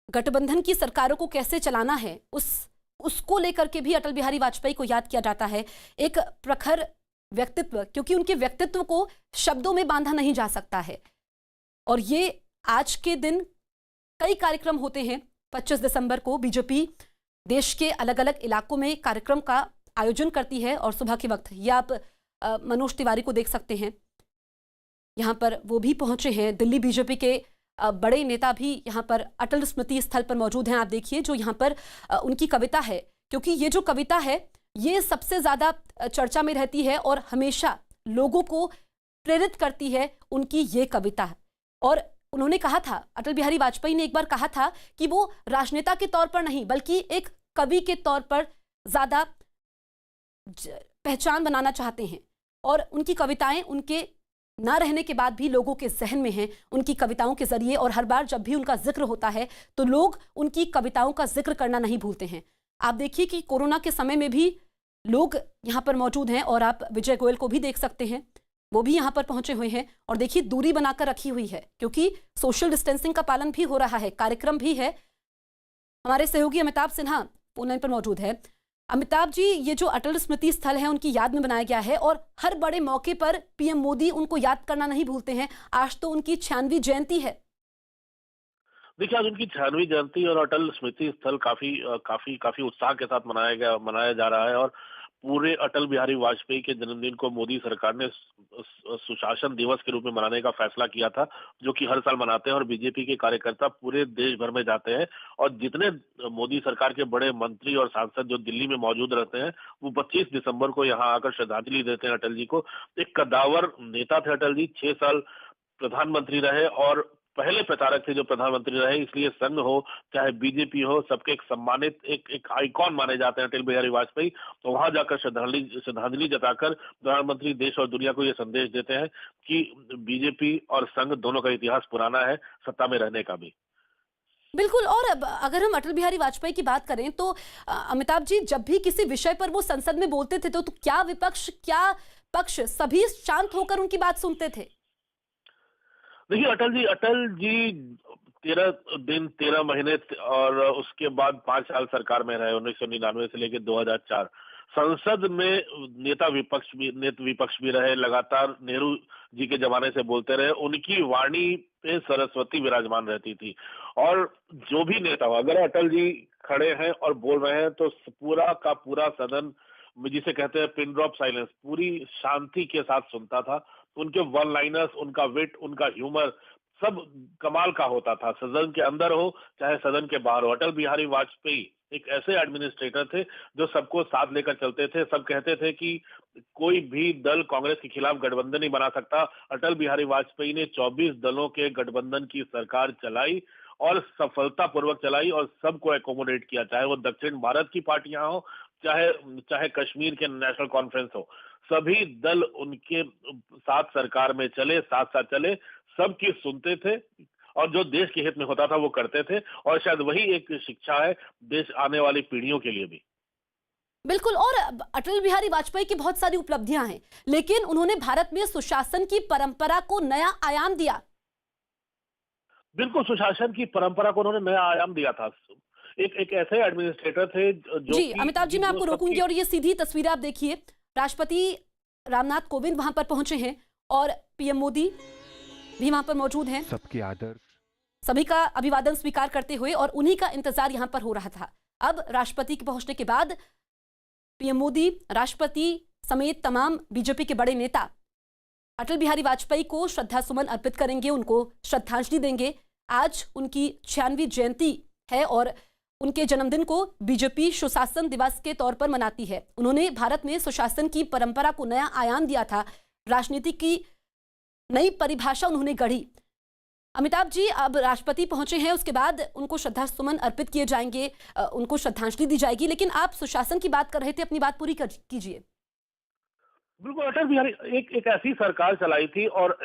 गठबंधन की सरकारों को कैसे चलाना है उसको लेकर के भी अटल बिहारी वाजपेयी को याद किया जाता है। एक प्रखर व्यक्तित्व, क्योंकि उनके व्यक्तित्व को शब्दों में बांधा नहीं जा सकता है। और ये आज के दिन कई कार्यक्रम होते हैं। 25 दिसंबर को बीजेपी देश के अलग अलग इलाकों में कार्यक्रम का आयोजन करती है और सुबह के वक्त ये आप मनोज तिवारी को देख सकते हैं, यहाँ पर वो भी पहुंचे हैं। दिल्ली बीजेपी के बड़े नेता भी यहाँ पर अटल स्मृति स्थल पर मौजूद हैं। आप देखिए जो यहाँ पर उनकी कविता है, क्योंकि ये जो कविता है ये सबसे ज्यादा चर्चा में रहती है और हमेशा लोगों को प्रेरित करती है उनकी ये कविता। और उन्होंने कहा था, अटल बिहारी वाजपेयी ने एक बार कहा था कि वो राजनेता के तौर पर नहीं बल्कि एक कवि के तौर पर ज्यादा पहचान बनाना चाहते हैं। और उनकी कविताएं उनके ना रहने के बाद भी लोगों के जहन में हैं, उनकी कविताओं के जरिए। और हर बार जब भी उनका जिक्र होता है तो लोग उनकी कविताओं का जिक्र करना नहीं भूलते हैं। आप देखिए कि कोरोना के समय में भी लोग यहाँ पर मौजूद हैं और आप विजय गोयल को भी देख सकते हैं, वो भी यहाँ पर पहुंचे हुए हैं। और देखिए दूरी बनाकर रखी हुई है क्योंकि सोशल डिस्टेंसिंग का पालन भी हो रहा है, कार्यक्रम भी है। हमारे सहयोगी अमिताभ सिन्हा फोन लाइन पर मौजूद है। अमिताभ जी, ये जो अटल स्मृति स्थल है उनकी याद में बनाया गया है और हर बड़े मौके पर पीएम मोदी उनको याद करना नहीं भूलते हैं। आज तो उनकी 96वीं जयंती है। देखिए, आज उनकी 96वीं जयंती और अटल स्मृति स्थल काफी काफी काफी उत्साह के साथ मनाया जा रहा है। और पूरे अटल बिहारी वाजपेयी के जन्मदिन को मोदी सरकार ने सुशासन दिवस के रूप में मनाने का फैसला किया था, जो कि हर साल मनाते हैं। और बीजेपी के कार्यकर्ता पूरे देश भर में जाते हैं और जितने मोदी सरकार के बड़े मंत्री और सांसद जो दिल्ली में मौजूद रहते हैं, वो 25 दिसंबर को यहाँ आकर श्रद्धांजलि देते हैं अटल जी को। एक कद्दावर नेता थे अटल जी, 6 साल प्रधानमंत्री रहे और पहले प्रचारक थे जो प्रधानमंत्री रहे। इसलिए संघ हो चाहे बीजेपी हो, सबके एक सम्मानित एक आइकॉन माने जाते हैं अटल बिहारी वाजपेयी। तो वहां जाकर श्रद्धांजलि जताकर प्रधानमंत्री देश और दुनिया को ये संदेश देते हैं कि बीजेपी और संघ दोनों का इतिहास पुराना है, सत्ता में रहने का भी। बिल्कुल। और अब अगर हम अटल बिहारी वाजपेयी की बात करें तो अमिताभ जी, जब भी किसी विषय पर वो संसद में बोलते थे तो क्या विपक्ष क्या पक्ष सभी शांत होकर उनकी बात सुनते थे। देखिए, अटल जी 13 दिन 13 महीने और उसके बाद 5 साल सरकार में रहे, 1999 से लेकर 2004। संसद में नेता विपक्ष भी रहे, लगातार नेहरू जी के जमाने से बोलते रहे। उनकी वाणी पे सरस्वती विराजमान रहती थी। और जो भी नेता हो, अगर अटल जी खड़े हैं और बोल रहे हैं तो पूरा का पूरा सदन, जिसे कहते हैं पिन ड्रॉप साइलेंस, पूरी शांति के साथ सुनता था। उनके वन लाइनर्स, उनका विट, उनका ह्यूमर सब कमाल का होता था, सदन के अंदर हो चाहे सदन के बाहर हो। अटल बिहारी वाजपेयी एक ऐसे एडमिनिस्ट्रेटर थे जो सबको साथ लेकर चलते थे। सब कहते थे कि कोई भी दल कांग्रेस के खिलाफ गठबंधन नहीं बना सकता। अटल बिहारी वाजपेयी ने 24 दलों के गठबंधन की सरकार चलाई और सफलतापूर्वक चलाई और सबको एकोमोडेट किया, चाहे वो दक्षिण भारत की पार्टियां हो चाहे कश्मीर के नेशनल कॉन्फ्रेंस हो। सभी दल उनके साथ सरकार में चले, साथ साथ चले, सबकी सुनते थे और जो देश के हित में होता था वो करते थे। और शायद वही एक शिक्षा है देश आने वाली पीढ़ियों के लिए भी। बिल्कुल। और अटल बिहारी वाजपेयी की बहुत सारी उपलब्धियां हैं, लेकिन उन्होंने भारत में सुशासन की परंपरा को नया आयाम दिया। बिल्कुल, सुशासन की परंपरा को उन्होंने नया आयाम दिया था। एक ऐसे एडमिनिस्ट्रेटर थे जो जी अमिताभ जी, मैं आपको रोकूंगी और ये सीधी तस्वीर आप देखिए। राष्ट्रपति रामनाथ कोविंद वहां पर पहुंचे हैं और पीएम मोदी भी वहां पर मौजूद हैं। सबके आदर्श, सभी का अभिवादन स्वीकार करते हुए, और उन्हीं का इंतजार यहां पर हो रहा था। अब राष्ट्रपति के पहुंचने के बाद पीएम मोदी, राष्ट्रपति समेत तमाम बीजेपी के बड़े नेता अटल बिहारी वाजपेयी को श्रद्धा सुमन अर्पित करेंगे, उनको श्रद्धांजलि देंगे। आज उनकी 96वीं जयंती है और उनके जन्मदिन को बीजेपी सुशासन दिवस के तौर पर मनाती है। उन्होंने भारत में सुशासन की परंपरा को नया आयाम दिया था, राजनीति की नई परिभाषा उन्होंने गढ़ी। अमिताभ जी, अब राष्ट्रपति पहुंचे हैं, उसके बाद उनको श्रद्धा सुमन अर्पित किए जाएंगे, उनको श्रद्धांजलि दी जाएगी। लेकिन आप सुशासन की बात कर रहे थे, अपनी बात पूरी कीजिए। बिल्कुल, अटल बिहारी एक ऐसी सरकार चलाई थी और